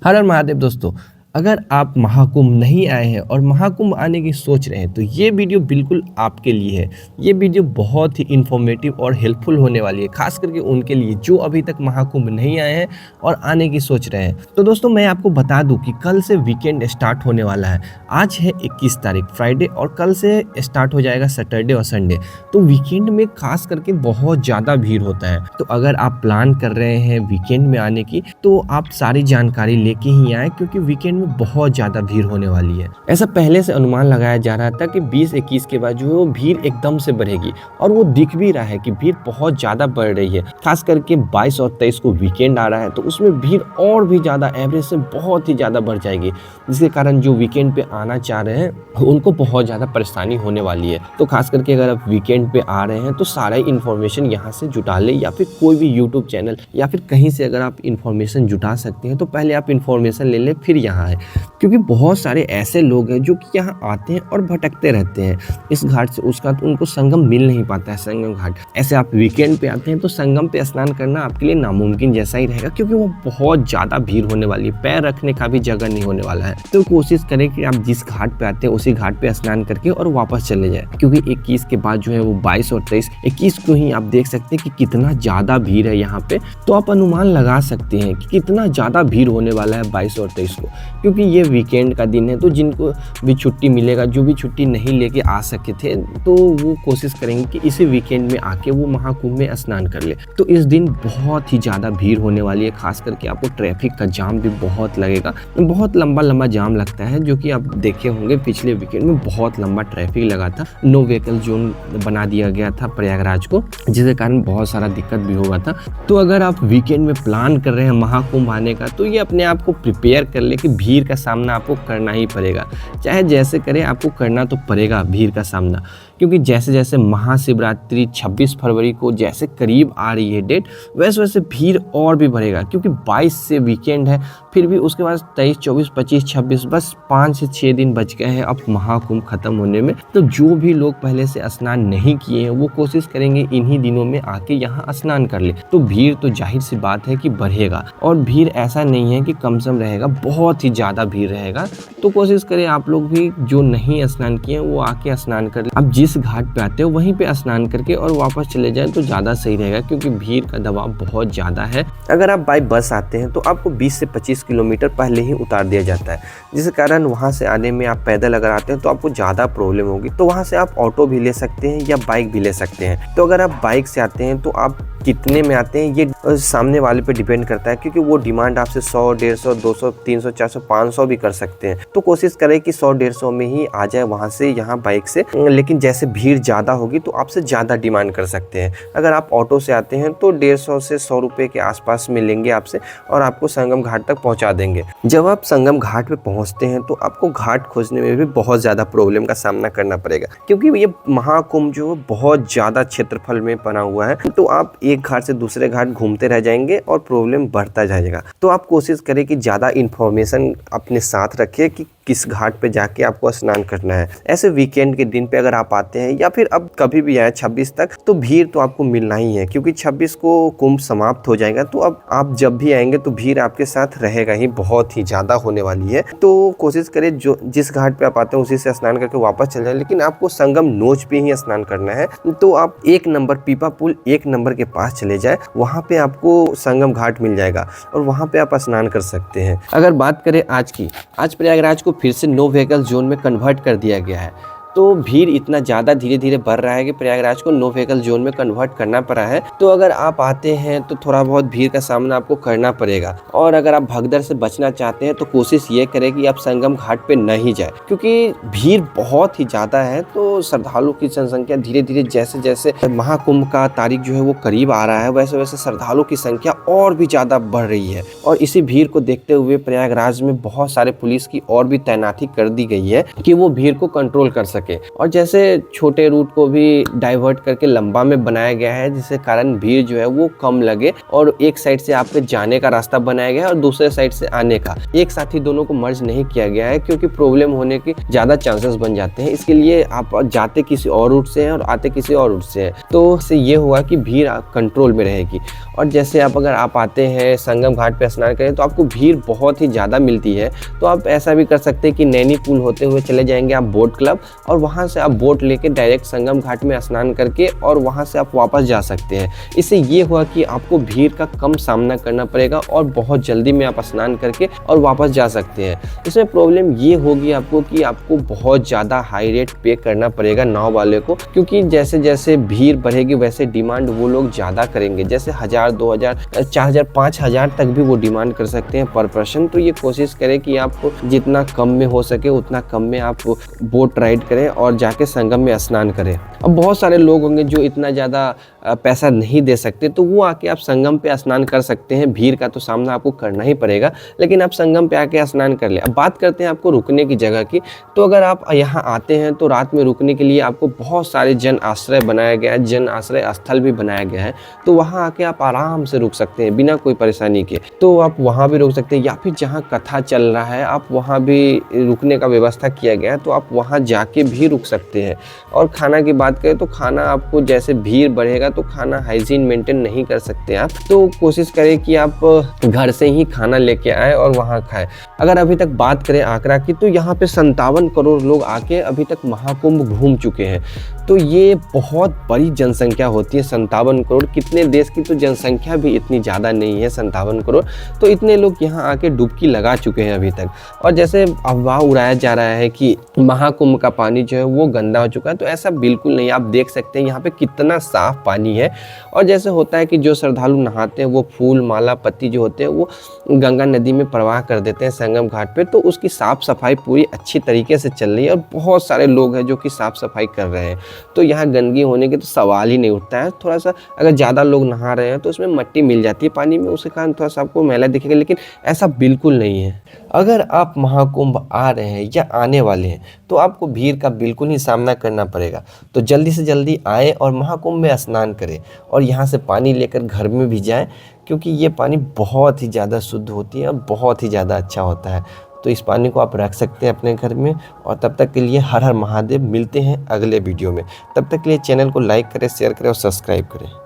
हर हर महादेव दोस्तों। अगर आप महाकुंभ नहीं आए हैं और महाकुंभ आने की सोच रहे हैं तो ये वीडियो बिल्कुल आपके लिए है। ये वीडियो बहुत ही इन्फॉर्मेटिव और हेल्पफुल होने वाली है, खास करके उनके लिए जो अभी तक महाकुंभ नहीं आए हैं और आने की सोच रहे हैं। तो दोस्तों मैं आपको बता दूं कि कल से वीकेंड स्टार्ट होने वाला है। आज है 21 तारीख फ्राइडे और कल से स्टार्ट हो जाएगा सैटरडे और संडे। तो वीकेंड में खास करके बहुत ज़्यादा भीड़ होता है। तो अगर आप प्लान कर रहे हैं वीकेंड में आने की तो आप सारी जानकारी लेके ही आए, क्योंकि वीकेंड में बहुत ज्यादा भीड़ होने वाली है। ऐसा पहले से अनुमान लगाया जा रहा था कि 20-21 के बाद जो भीड़ एकदम से बढ़ेगी और वो दिख भी रहा है कि भीड़ बहुत ज्यादा बढ़ रही है। खास करके 22 और 23 को वीकेंड आ रहा है तो उसमें भीड़ और भी ज्यादा एवरेज से बहुत ही ज्यादा बढ़ जाएगी, जिसके कारण जो वीकेंड पे आना चाह रहे हैं उनको बहुत ज्यादा परेशानी होने वाली है। तो खास करके अगर आप वीकेंड पे आ रहे हैं तो सारा इन्फॉर्मेशन यहाँ से जुटा ले, या फिर कोई भी यूट्यूब चैनल या फिर कहीं से अगर आप इन्फॉर्मेशन जुटा सकते हैं तो पहले आप इन्फॉर्मेशन ले लें फिर यहाँ आए। क्योंकि बहुत सारे ऐसे लोग हैं जो कि यहाँ आते हैं और भटकते रहते हैं इस घाट से उसका, तो उनको संगम मिल नहीं पाता है, संगम घाट। ऐसे आप वीकेंड पे आते हैं तो संगम पे स्नान करना आपके लिए नामुमकिन जैसा ही रहेगा, क्योंकि वो बहुत ज़्यादा भीड़ होने वाली है, पैर रखने का भी जगह नहीं होने वाला है। तो कोशिश करें कि आप जिस घाट पे आते हैं उसी घाट पे स्नान करके और वापस चले जाए, क्योंकि 21 के बाद जो है वो 22 और 23, 21 को ही आप देख सकते हैं कि कितना ज़्यादा भीड़ है यहाँ पे। तो आप अनुमान लगा सकते हैं कि कितना ज़्यादा भीड़ होने वाला है 22 और 23 को, क्योंकि ये वीकेंड का दिन है। तो जिनको भी छुट्टी मिलेगा, जो भी छुट्टी नहीं लेके आ सके थे, तो वो कोशिश करेंगे कि इसी वीकेंड में आके वो महाकुंभ में स्नान कर ले। तो इस दिन बहुत ही ज़्यादा भीड़ होने वाली है। खास करके आपको ट्रैफिक का जाम भी बहुत लगेगा, बहुत लंबा जाम लगता है, जो कि आप देखे होंगे पिछले वीकेंड में बहुत लंबा ट्रैफिक लगा था। नो व्हीकल जोन बना दिया गया था प्रयागराज को, जिसके कारण बहुत सारा दिक्कत भी हुआ था। तो अगर आप वीकेंड में प्लान कर रहे हैं महाकुंभ आने का तो ये अपने आप को प्रिपेयर कर ले कि भीड़ का सामना आपको करना ही पड़ेगा। चाहे जैसे करें, आपको करना तो पड़ेगा भीड़ का सामना, क्योंकि जैसे जैसे महाशिवरात्रि 26 फरवरी को जैसे करीब आ रही है डेट, वैसे वैसे भीड़ और भी बढ़ेगा, क्योंकि 22 से वीकेंड है। फिर भी उसके बाद 23, 24, 25, 26 बस 5 से 6 दिन बच गए हैं अब महाकुंभ खत्म होने में। तो जो भी लोग पहले से स्नान नहीं किए हैं वो कोशिश करेंगे इन्हीं दिनों में आके यहाँ स्नान कर ले। तो भीड़ तो जाहिर सी बात है कि बढ़ेगा, और भीड़ ऐसा नहीं है कि कम सम रहेगा, बहुत ही ज़्यादा भीड़ रहेगा। तो कोशिश करें आप लोग भी जो नहीं स्नान किए हैं वो आके स्नान कर ले। अब जिस घाट पे आते हो वहीं पे स्नान करके और वापस चले जाएं तो ज़्यादा सही रहेगा, क्योंकि भीड़ का दबाव बहुत ज़्यादा है। अगर आप बाई बस आते हैं तो आपको 20 से 25 किलोमीटर पहले ही उतार दिया जाता है, जिस कारण वहाँ से आने में आप पैदल अगर आते हैं तो आपको ज़्यादा प्रॉब्लम होगी। तो वहाँ से आप ऑटो भी ले सकते हैं या बाइक भी ले सकते हैं। तो अगर आप बाइक से आते हैं तो आप कितने में आते हैं ये सामने वाले पे डिपेंड करता है, क्योंकि वो डिमांड आपसे 100, 150, 200, 300, 400, 500 भी कर सकते हैं। तो कोशिश करें कि 100, 150 में ही आ जाए वहाँ से यहाँ बाइक से। लेकिन जैसे भीड़ ज़्यादा होगी तो आपसे ज़्यादा डिमांड कर सकते हैं। अगर आप ऑटो से आते हैं तो 150 से 100 रुपये के आसपास मिलेंगे आपसे, और आपको संगम घाट तक पहुँचा देंगे। जब आप संगम घाट पे पहुँचते हैं तो आपको घाट खोजने में भी बहुत ज़्यादा प्रॉब्लम का सामना करना पड़ेगा, क्योंकि ये महाकुंभ जो बहुत ज़्यादा क्षेत्रफल में बना हुआ है। तो आप एक घाट से दूसरे घाट घूमते रह जाएंगे और प्रॉब्लम बढ़ता जाएगा। तो आप कोशिश करें कि ज़्यादा इन्फॉर्मेशन अपने साथ रखिए कि किस घाट पे जाके आपको स्नान करना है। ऐसे वीकेंड के दिन पे अगर आप आते हैं या फिर अब कभी भी आए 26 तक, तो भीड़ तो आपको मिलना ही है, क्योंकि 26 को कुंभ समाप्त हो जाएगा। तो अब आप जब भी आएंगे तो भीड़ आपके साथ रहेगा ही, बहुत ही ज़्यादा होने वाली है। तो कोशिश करें जो जिस घाट पे आप आते हैं उसी से स्नान करके वापस चल जाए, लेकिन आपको संगम नोच पे ही स्नान करना है। तो आप 1 नंबर पीपा पुल 1 नंबर के पास चले जाए, वहाँ पे आपको संगम घाट मिल जाएगा और वहाँ पे आप स्नान कर सकते हैं। अगर बात करें आज की, आज प्रयागराज को फिर से नो व्हीकल जोन में कन्वर्ट कर दिया गया है। तो भीड़ इतना ज़्यादा धीरे धीरे बढ़ रहा है कि प्रयागराज को नो व्हीकल जोन में कन्वर्ट करना पड़ा है। तो अगर आप आते हैं तो थोड़ा बहुत भीड़ का सामना आपको करना पड़ेगा, और अगर आप भगदड़ से बचना चाहते हैं तो कोशिश ये करें कि आप संगम घाट पे नहीं जाए, क्योंकि भीड़ बहुत ही ज़्यादा है। तो श्रद्धालुओं की जनसंख्या धीरे धीरे जैसे जैसे महाकुंभ का तारीख जो है वो करीब आ रहा है, वैसे वैसे श्रद्धालुओं की संख्या और भी ज़्यादा बढ़ रही है। और इसी भीड़ को देखते हुए प्रयागराज में बहुत सारे पुलिस की और भी तैनाती कर दी गई है कि वो भीड़ को कंट्रोल कर सके। सके। और जैसे छोटे रूट को भी डाइवर्ट करके लंबा में बनाया गया है, जिसके कारण भीड़ जो है वो कम लगे, और एक साइड से आपके जाने का रास्ता बनाया गया है और दूसरे साइड से आने का, एक साथ ही दोनों को मर्ज नहीं किया गया है, क्योंकि प्रॉब्लम होने के ज़्यादा चांसेस बन जाते हैं। इसके लिए आप जाते किसी और रूट से हैं और आते किसी और रूट से हैं, तो इससे ये हुआ कि भीड़ कंट्रोल में रहेगी। और जैसे अगर आप आते हैं संगम घाट पे स्नान करें तो आपको भीड़ बहुत ही ज़्यादा मिलती है, तो आप ऐसा भी कर सकते हैं कि नैनी पुल होते हुए चले जाएंगे आप बोट क्लब, और वहाँ से आप बोट लेके डायरेक्ट संगम घाट में स्नान करके और वहाँ से आप वापस जा सकते हैं। इससे ये हुआ कि आपको भीड़ का कम सामना करना पड़ेगा और बहुत जल्दी में आप स्नान करके और वापस जा सकते हैं। इसमें प्रॉब्लम ये होगी आपको कि आपको बहुत ज़्यादा हाई रेट पे करना पड़ेगा नाव वाले को, क्योंकि जैसे जैसे भीड़ बढ़ेगी वैसे डिमांड वो लोग ज़्यादा करेंगे। जैसे 1000, 2000, 4000, 5000 तक भी वो डिमांड कर सकते हैं पर पर्सन। तो ये कोशिश करें कि आप जितना कम में हो सके उतना कम में आप बोट राइड करें और जाके संगम में स्नान करें। अब बहुत सारे लोग होंगे जो इतना ज़्यादा पैसा नहीं दे सकते, तो वो आके आप संगम पे स्नान कर सकते हैं। भीड़ का तो सामना आपको करना ही पड़ेगा, लेकिन आप संगम पे आके स्नान कर ले। अब बात करते हैं आपको रुकने की जगह की। तो अगर आप यहाँ आते हैं तो रात में रुकने के लिए आपको बहुत सारे जन आश्रय बनाया गया है, जन आश्रय स्थल भी बनाया गया है, तो वहाँ आके आप आराम से रुक सकते हैं बिना कोई परेशानी के। तो आप वहाँ भी रुक सकते हैं, या फिर जहाँ कथा चल रहा है आप वहाँ भी रुकने का व्यवस्था किया गया है, तो आप वहाँ जाके भी रुक सकते हैं। और खाना की बात करें तो खाना आपको जैसे भीड़ बढ़ेगा तो खाना हाइजीन मेंटेन नहीं कर सकते आप, तो कोशिश करें कि आप घर से ही खाना लेके आए और वहाँ खाएं। अगर अभी तक बात करें आगरा की, तो यहाँ पे 57 करोड़ लोग आके अभी तक महाकुंभ घूम चुके हैं। तो ये बहुत बड़ी जनसंख्या होती है 57 करोड़। कितने देश की तो जनसंख्या भी इतनी ज़्यादा नहीं है 57 करोड़, तो इतने लोग यहाँ आके डुबकी लगा चुके हैं अभी तक। और जैसे अफवाह उड़ाया जा रहा है कि महाकुंभ का पानी जो है वो गंदा हो चुका है, तो ऐसा बिल्कुल नहीं। आप देख सकते हैं यहाँ पे कितना साफ पानी है। और जैसे होता है कि जो श्रद्धालु नहाते हैं वो फूल माला पत्ती जो होते हैं वो गंगा नदी में प्रवाह कर देते हैं संगम घाट पे, तो उसकी साफ़ सफाई पूरी अच्छी तरीके से चल रही है और बहुत सारे लोग हैं जो कि साफ़ सफाई कर रहे हैं। तो यहाँ गंदगी होने के तो सवाल ही नहीं उठता है। थोड़ा सा अगर ज़्यादा लोग नहा रहे हैं तो उसमें मिट्टी मिल जाती है पानी में, उसके कारण थोड़ा सा आपको मैला दिखेगा, लेकिन ऐसा बिल्कुल नहीं है। अगर आप महाकुंभ आ रहे हैं या आने वाले हैं तो आपको भीड़ का बिल्कुल ही सामना करना पड़ेगा। तो जल्दी से जल्दी आएँ और महाकुंभ में स्नान करें और यहाँ से पानी लेकर घर में भी जाएँ, क्योंकि ये पानी बहुत ही ज़्यादा शुद्ध होती है और बहुत ही ज़्यादा अच्छा होता है। तो इस पानी को आप रख सकते हैं अपने घर में। और तब तक के लिए हर हर महादेव। मिलते हैं अगले वीडियो में। तब तक के लिए चैनल को लाइक करें, शेयर करें और सब्सक्राइब करें।